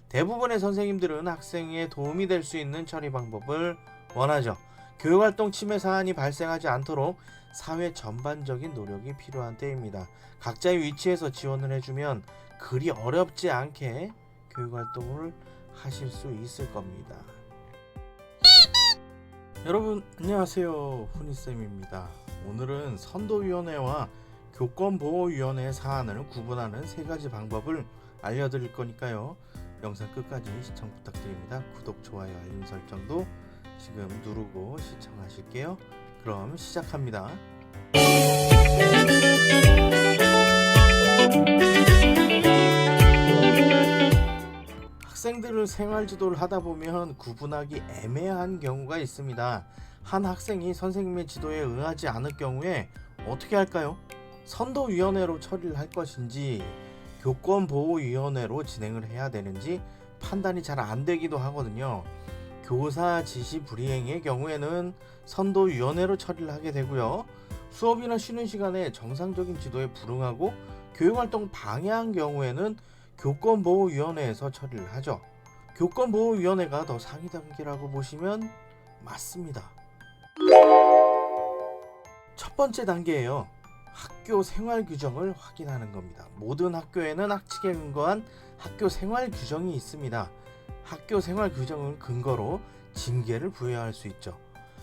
대부분의 선생님들은 학생에 도움이 될 수 있는 처리 방법을 원하죠. 교육활동 침해 사안이 발생하지 않도록 사회 전반적인 노력이 필요한 때입니다. 각자의 위치에서 지원을 해주면 그리 어렵지 않게 교육활동을 하실 수 있을 겁니다. 여러분 안녕하세요, 훈이쌤입니다. 오늘은 선도위원회와 교권보호위원회 사안을 구분하는 3가지 방법을 알려드릴 거니까요, 영상 끝까지 시청 부탁드립니다. 구독, 좋아요, 알림 설정도 지금 누르고 시청하실게요. 그럼 시작합니다. 학생들을 생활지도를 하다 보면 구분하기 애매한 경우가 있습니다. 한 학생이 선생님의 지도에 응하지 않을 경우에 어떻게 할까요? 선도위원회로 처리를 할 것인지 교권보호위원회로 진행을 해야 되는지 판단이 잘 안 되기도 하거든요. 교사 지시 불이행의 경우에는 선도위원회로 처리를 하게 되고요. 수업이나 쉬는 시간에 정상적인 지도에 불응하고 교육활동 방해한 경우에는 교권보호위원회에서 처리를 하죠. 교권보호위원회가 더 상위 단계라고 보시면 맞습니다. 첫 번째 단계예요. 학교 생활 규정을 확인하는 겁니다. 모든 학교에는 학칙에 근거한 학교 생활 규정이 있습니다. 학교 생활 규정을 근거로 징계를 부여할 수 있죠.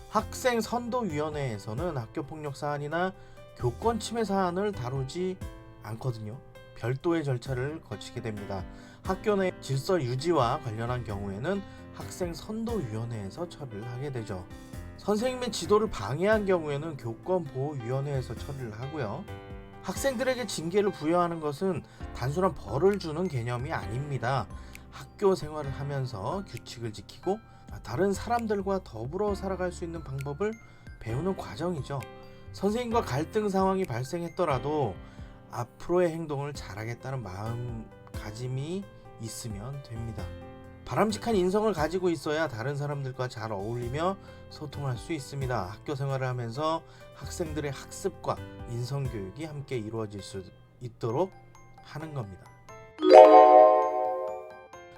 학생 선도위원회에서는 학교폭력 사안이나 교권 침해 사안을 다루지 않거든요. 별도의 절차를 거치게 됩니다. 학교 내 질서 유지와 관련한 경우에는 학생 선도위원회에서 처리를 하게 되죠. 선생님의 지도를 방해한 경우에는 교권보호위원회에서 처리를 하고요. 학생들에게 징계를 부여하는 것은 단순한 벌을 주는 개념이 아닙니다. 학교 생활을 하면서 규칙을 지키고 다른 사람들과 더불어 살아갈 수 있는 방법을 배우는 과정이죠. 선생님과 갈등 상황이 발생했더라도 앞으로의 행동을 잘하겠다는 마음가짐이 있으면 됩니다. 바람직한 인성을 가지고 있어야 다른 사람들과 잘 어울리며 소통할 수 있습니다. 학교 생활을 하면서 학생들의 학습과 인성교육이 함께 이루어질 수 있도록 하는 겁니다.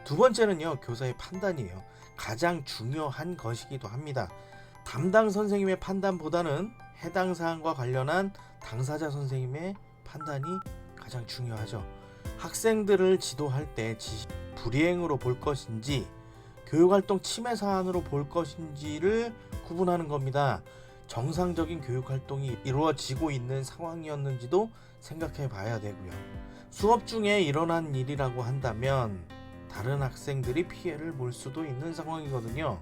두 번째는요, 교사의 판단이에요. 가장 중요한 것이기도 합니다. 담당 선생님의 판단보다는 해당 사안과 관련한 당사자 선생님의 판단이 가장 중요하죠. 학생들을 지도할 때 지시 불이행으로 볼 것인지 교육활동 침해 사안으로 볼 것인지를 구분하는 겁니다. 정상적인 교육활동이 이루어지고 있는 상황이었는지도 생각해 봐야 되고요. 수업 중에 일어난 일이라고 한다면 다른 학생들이 피해를 볼 수도 있는 상황이거든요.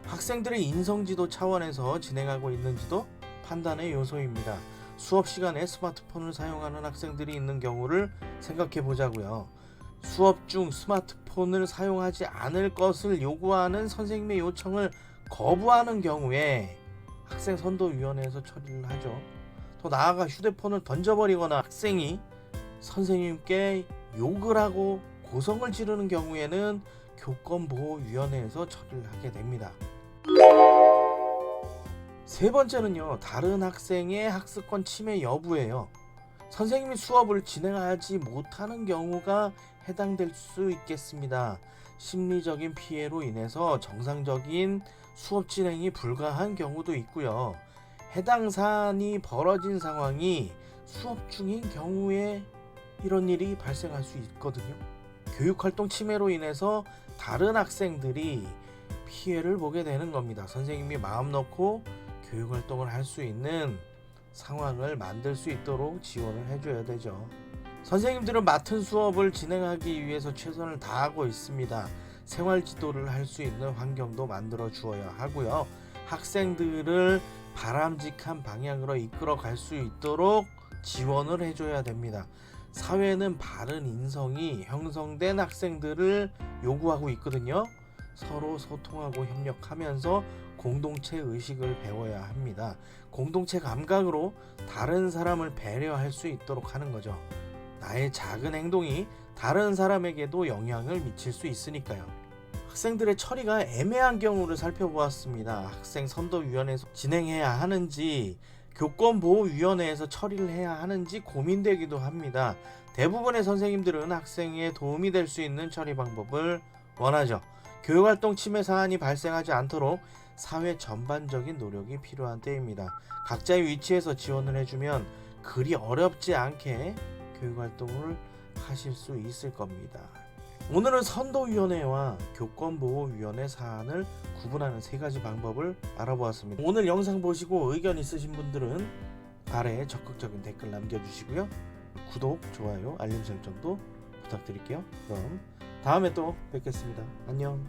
학생들의 인성지도 차원에서 진행하고 있는지도 판단의 요소입니다. 수업 시간에 스마트폰을 사용하는 학생들이 있는 경우를 생각해 보자고요. 수업 중 스마트폰을 사용하지 않을 것을 요구하는 선생님의 요청을 거부하는 경우에 학생 선도위원회에서 처리를 하죠. 더 나아가 휴대폰을 던져버리거나 학생이 선생님께 욕을 하고 고성을 지르는 경우에는 교권보호위원회에서 처리를 하게 됩니다. 세 번째는요, 다른 학생의 학습권 침해 여부예요. 선생님이 수업을 진행하지 못하는 경우가 해당될 수 있겠습니다. 심리적인 피해로 인해서 정상적인 수업 진행이 불가한 경우도 있고요. 해당 사안이 벌어진 상황이 수업 중인 경우에 이런 일이 발생할 수 있거든요. 교육활동 침해로 인해서 다른 학생들이 피해를 보게 되는 겁니다. 선생님이 마음 놓고 교육활동을 할 수 있는 상황을 만들 수 있도록 지원을 해줘야 되죠. 선생님들은 맡은 수업을 진행하기 위해서 최선을 다하고 있습니다. 생활지도를 할 수 있는 환경도 만들어 주어야 하고요. 학생들을 바람직한 방향으로 이끌어 갈 수 있도록 지원을 해줘야 됩니다. 사회는 바른 인성이 형성된 학생들을 요구하고 있거든요. 서로 소통하고 협력하면서 공동체 의식을 배워야 합니다. 공동체 감각으로 다른 사람을 배려할 수 있도록 하는 거죠. 나의 작은 행동이 다른 사람에게도 영향을 미칠 수 있으니까요. 학생들의 처리가 애매한 경우를 살펴보았습니다. 학생 선도위원회에서 진행해야 하는지 교권보호위원회에서 처리를 해야 하는지 고민되기도 합니다. 대부분의 선생님들은 학생에 도움이 될 수 있는 처리 방법을 원하죠. 교육활동 침해 사안이 발생하지 않도록 사회 전반적인 노력이 필요한 때입니다. 각자의 위치에서 지원을 해주면 그리 어렵지 않게 교육활동을 하실 수 있을 겁니다. 오늘은 선도위원회와 교권보호위원회 사안을 구분하는 3가지 방법을 알아보았습니다. 오늘 영상 보시고 의견 있으신 분들은 아래에 적극적인 댓글 남겨주시고요. 구독, 좋아요, 알림 설정도 부탁드릴게요. 그럼 다음에 또 뵙겠습니다. 안녕.